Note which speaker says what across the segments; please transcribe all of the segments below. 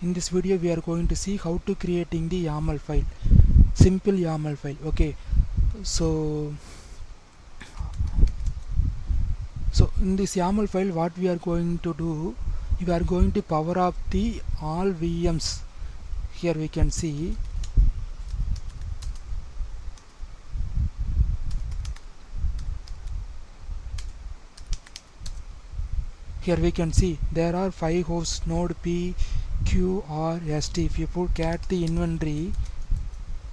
Speaker 1: In this video we are going to see how to creating the YAML file, simple YAML file. Okay, so in this YAML file what we are going to do, we are going to power up the all VMs. Here we can see there are 5 hosts: node P, Q, R, S, T. If you put cat the inventory,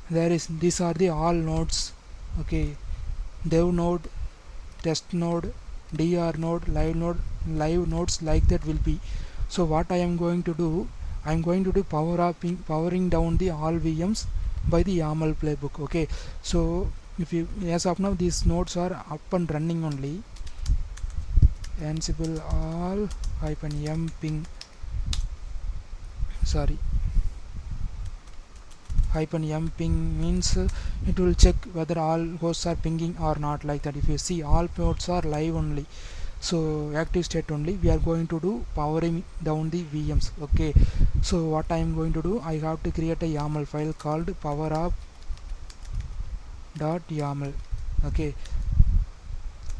Speaker 1: these are the all nodes. Okay, dev node, test node, dr node, live nodes, like that will be. So what I am going to do, I am going to do powering down the all VMs by the YAML playbook. Okay, so if you, as of now these nodes are up and running only. Ansible all -m ping, -m ping means it will check whether all hosts are pinging or not, like that. If you see all nodes are live only, so active state only, we are going to do powering down the VMs. Okay, so what I am going to do, I have to create a YAML file called poweroff.yaml. okay,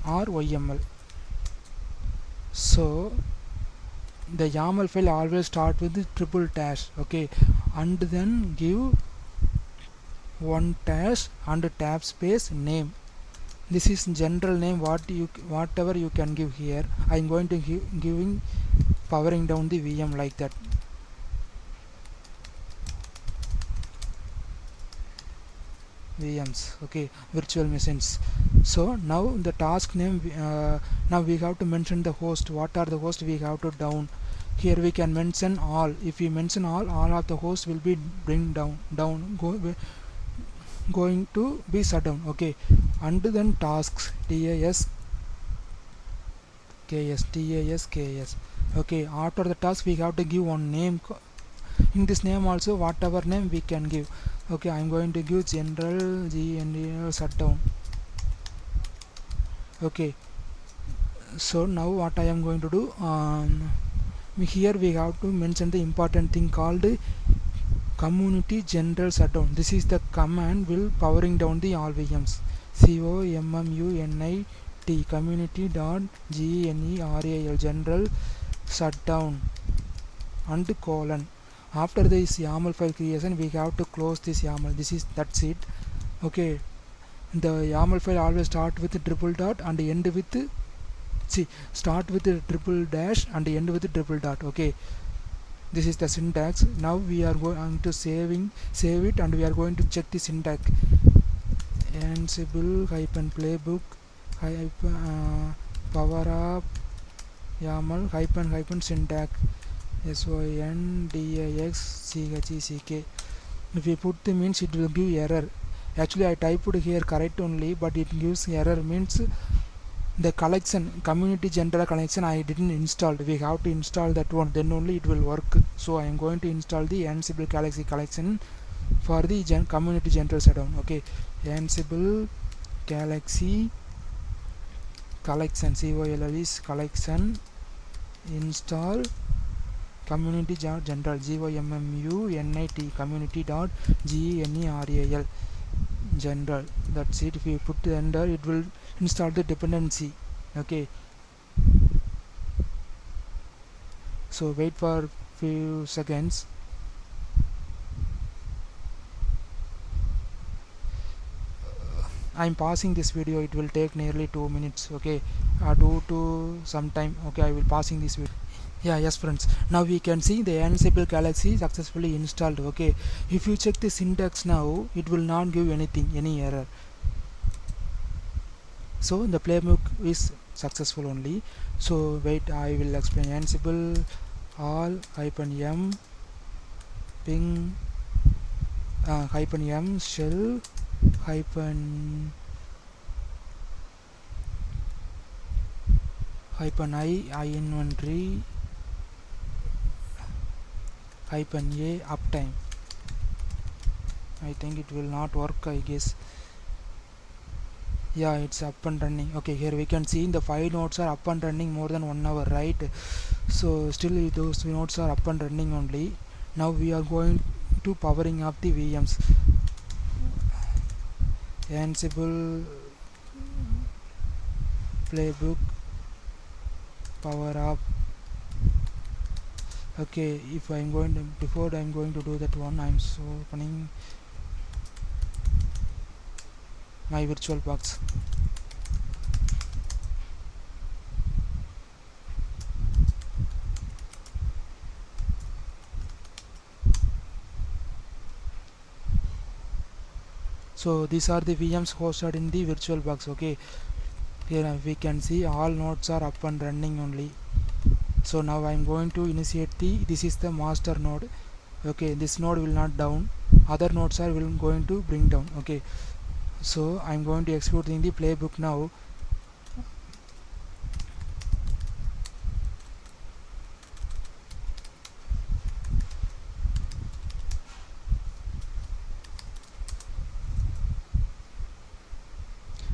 Speaker 1: or YML. So the YAML file always start with the triple dash. Okay, and then give one dash and tab space name. This is general name, whatever you can give here. I am going to giving powering down the VM, like that. VMs, okay, virtual machines. So now the task name, now we have to mention the host. What are the hosts we have to down? Here we can mention all. If we mention all of the hosts will be bring down going to be shut down. Okay, and then tasks, TASKS. Okay, after the task we have to give one name. In this name also whatever name we can give. Okay, I am going to give general shutdown. Okay, so now what I am going to do, here we have to mention the important thing called community general shutdown. This is the command will powering down the all VMs. community community.general general shutdown and colon. After this YAML file creation we have to close this YAML. That's it. Okay, the YAML file always start with triple dot and end with start with the triple dash and end with the triple dot. Okay, this is the syntax. Now we are going to save it, and we are going to check the syntax. Ansible -playbook poweroff YAML syntax syndaxcheck. If we put the means, it will give error. Actually I typed here correct only, but it gives error, means the collection, community general collection, I didn't install. We have to install that one, then only it will work. So I am going to install the Ansible Galaxy collection for the community general shutdown. Okay, Ansible Galaxy collection, collection, install community general, GYMMUNIT community.general general. That's it. If you put the enter, it will install the dependency. Okay, so wait for few seconds. I am pausing this video. It will take nearly 2 minutes. Okay, due to some time. Okay, I will pausing this video. Yeah, yes friends, now we can see the Ansible Galaxy successfully installed. Okay, if you check the syntax now, it will not give any error. So the playbook is successful only. So wait, I will explain. Ansible all -m ping -m shell -i inventory -a uptime. I think it will not work, I guess. Yeah, it's up and running. Okay, here we can see the 5 nodes are up and running more than 1 hour, right? So still those nodes are up and running only. Now we are going to powering up the VMs. Ansible playbook power up. Okay, if I'm going to, before I'm going to do that one, I'm so opening my virtual box. So these are the VMs hosted in the virtual box. Okay, here we can see all nodes are up and running only. So now I'm going to initiate this is the master node. Okay, this node will not down, other nodes are going to bring down. Okay, so I'm going to execute in the playbook now.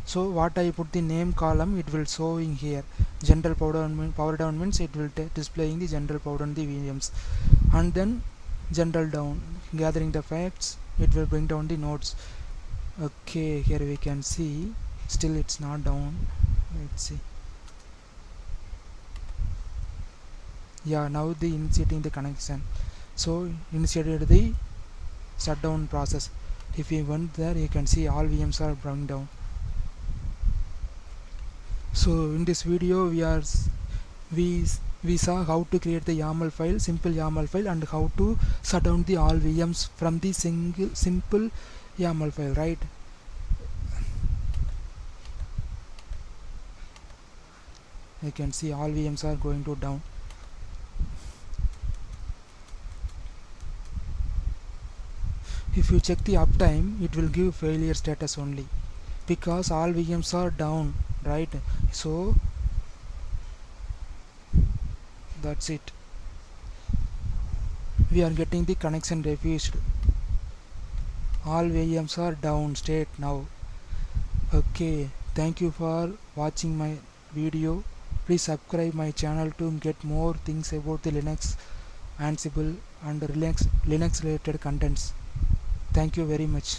Speaker 1: So what I put the name column, it will showing here. General power down means it will displaying the general power on the VMs, and then general down, gathering the facts, it will bring down the nodes. Okay, here we can see still it's not down. Let's see. Yeah, now the initiating the connection. So initiated the shutdown process. If you went there, you can see all VMs are brought down. So in this video we we saw how to create the YAML file, simple YAML file, and how to shut down the all VMs from the simple YAML file, right? You can see all VMs are going to down. If you check the uptime, it will give failure status only because all VMs are down, right? So that's it. We are getting the connection refused. All VMs are down state now. Okay, thank you for watching my video. Please subscribe my channel to get more things about the Linux, Ansible, and Linux related contents. Thank you very much.